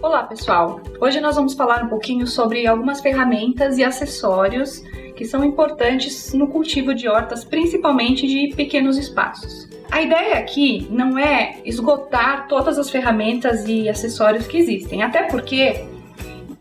Olá pessoal, hoje nós vamos falar um pouquinho sobre algumas ferramentas e acessórios que são importantes no cultivo de hortas, principalmente de pequenos espaços. A ideia aqui não é esgotar todas as ferramentas e acessórios que existem, até porque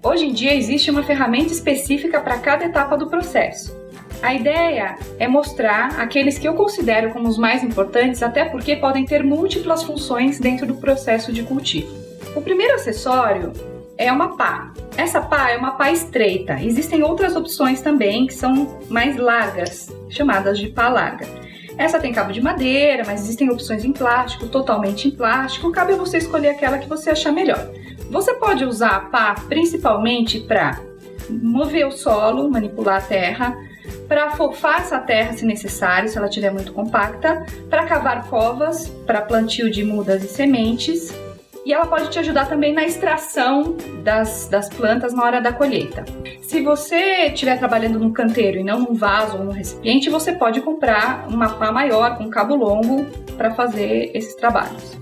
hoje em dia existe uma ferramenta específica para cada etapa do processo. A ideia é mostrar aqueles que eu considero como os mais importantes, até porque podem ter múltiplas funções dentro do processo de cultivo. O primeiro acessório é uma pá. Essa pá é uma pá estreita. Existem outras opções também que são mais largas, chamadas de pá larga. Essa tem cabo de madeira, mas existem opções em plástico, totalmente em plástico. Cabe a você escolher aquela que você achar melhor. Você pode usar a pá principalmente para mover o solo, manipular a terra, para afofar essa terra se necessário, se ela estiver muito compacta, para cavar covas, para plantio de mudas e sementes, e ela pode te ajudar também na extração das plantas na hora da colheita. Se você estiver trabalhando num canteiro e não num vaso ou num recipiente, você pode comprar uma pá maior com cabo longo para fazer esses trabalhos.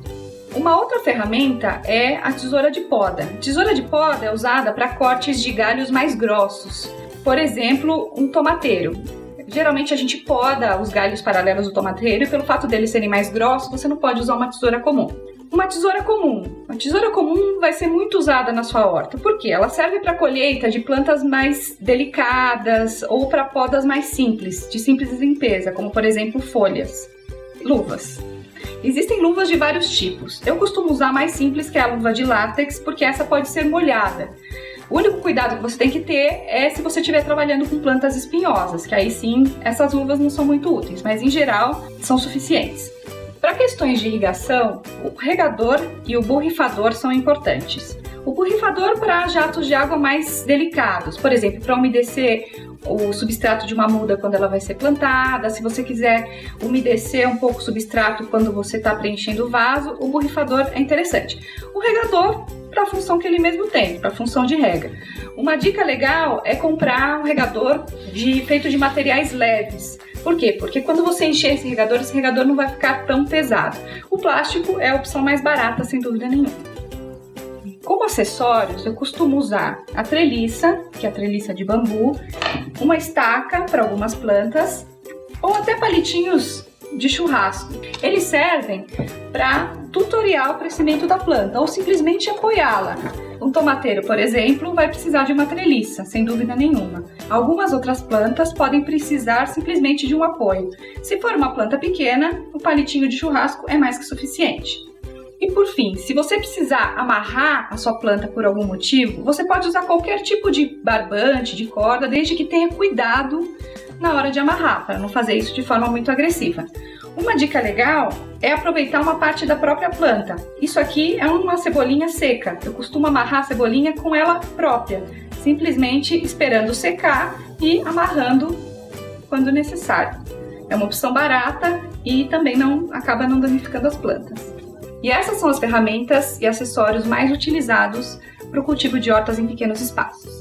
Uma outra ferramenta é a tesoura de poda. A tesoura de poda é usada para cortes de galhos mais grossos. Por exemplo, um tomateiro. Geralmente a gente poda os galhos paralelos do tomateiro e pelo fato deles serem mais grossos, você não pode usar uma tesoura comum. Uma tesoura comum vai ser muito usada na sua horta. Por quê? Ela serve para colheita de plantas mais delicadas ou para podas mais simples, de simples limpeza, como por exemplo folhas. Luvas. Existem luvas de vários tipos. Eu costumo usar a mais simples, que é a luva de látex, porque essa pode ser molhada. O único cuidado que você tem que ter é se você estiver trabalhando com plantas espinhosas, que aí sim, essas luvas não são muito úteis, mas em geral são suficientes. Para questões de irrigação, o regador e o borrifador são importantes. O borrifador para jatos de água mais delicados, por exemplo, para umedecer o substrato de uma muda quando ela vai ser plantada. Se você quiser umedecer um pouco o substrato quando você está preenchendo o vaso, o borrifador é interessante. O regador, para a função que ele mesmo tem, para a função de rega. Uma dica legal é comprar um regador feito de materiais leves. Por quê? Porque quando você encher esse regador não vai ficar tão pesado. O plástico é a opção mais barata, sem dúvida nenhuma. Como acessórios, eu costumo usar a treliça, que é a treliça de bambu, uma estaca para algumas plantas, ou até palitinhos de churrasco. Eles servem para tutorial o crescimento da planta, ou simplesmente apoiá-la. Um tomateiro, por exemplo, vai precisar de uma treliça, sem dúvida nenhuma. Algumas outras plantas podem precisar simplesmente de um apoio. Se for uma planta pequena, o palitinho de churrasco é mais que suficiente. E por fim, se você precisar amarrar a sua planta por algum motivo, você pode usar qualquer tipo de barbante, de corda, desde que tenha cuidado na hora de amarrar, para não fazer isso de forma muito agressiva. Uma dica legal é aproveitar uma parte da própria planta. Isso aqui é uma cebolinha seca. Eu costumo amarrar a cebolinha com ela própria, simplesmente esperando secar e amarrando quando necessário. É uma opção barata e também acaba não danificando as plantas. E essas são as ferramentas e acessórios mais utilizados para o cultivo de hortas em pequenos espaços.